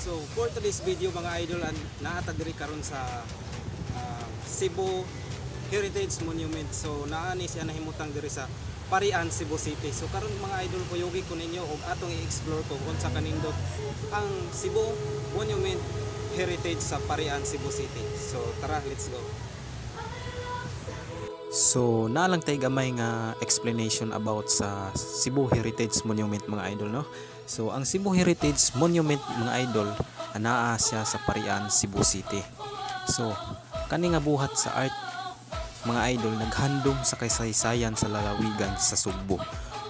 So for today's video mga idol, naatag diri karon sa Cebu Heritage Monument. So naani siya nahimutang diri sa Parian, Cebu City. So karon mga idol, puyogi ko ninyo og atong i-explore ko kung sa kanindot ang Cebu Monument Heritage sa Parian, Cebu City. So tara, let's go. So nalang tay gamay nga explanation about sa Cebu Heritage Monument mga idol, no? So ang Cebu Heritage Monument mga idol, anaa siya sa Parian, Cebu City. So kani nga buhat sa art mga idol, naghandom sa kasaysayan sa lalawigan sa Sugbo.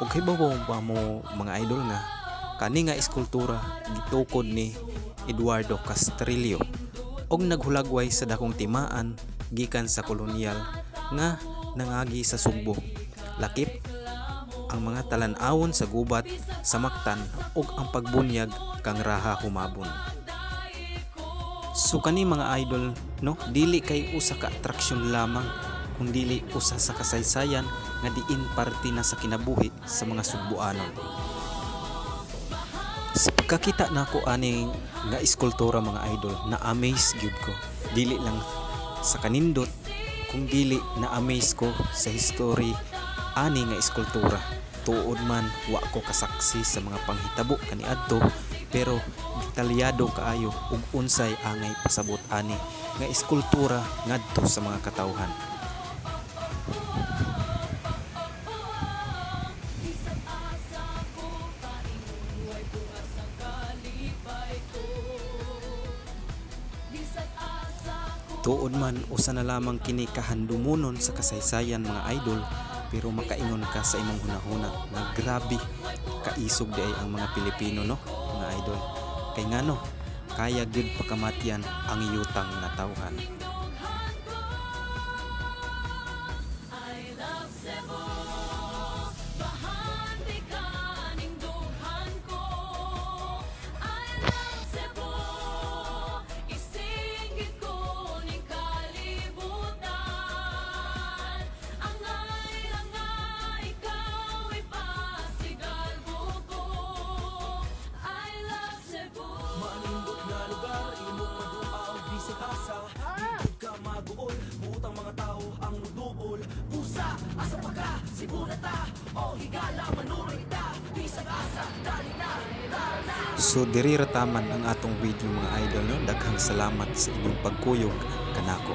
Ug hibaw ba mo mga idol nga kani nga eskultura gitukod ni Eduardo Castrillo og naghulagway sa dakong timaan gikan sa kolonyal nga nangagi sa Sugbo. Lakip ang mga talan-awon sa gubat sa Mactan ug ang pagbunyag kang Raha Humabon. So kani mga idol, no, dili kay usa ka atraksyon lamang, kung dili usa sa kasaysayan nga diin parte na sa kinabuhi sa mga Sugboanon. Sa pagkakita nako ani nga eskultura mga idol, na amaze gyud ko. Dili lang sa kanindot, kung dili na amaze ko sa history ani nga eskultura. Tuod man wa ko kasaksi sa mga panghitabo kaniadto, pero detalyado kaayo ug unsay angay pasabot ani nga eskultura ngadto sa mga katawhan. Tuod man usa na lamang kini kahandumunon sa kasaysayan mga idol, pero makaingon ka sa imong hunahuna nga grabe kaisog di ay ang mga Pilipino, no mga idol. Kay ngano kaya gyud pagkamatian ang yutang na tawhan. So diri rataman ang atong video mga idol, no? Daghang salamat sa inyong pagkuyog kanako.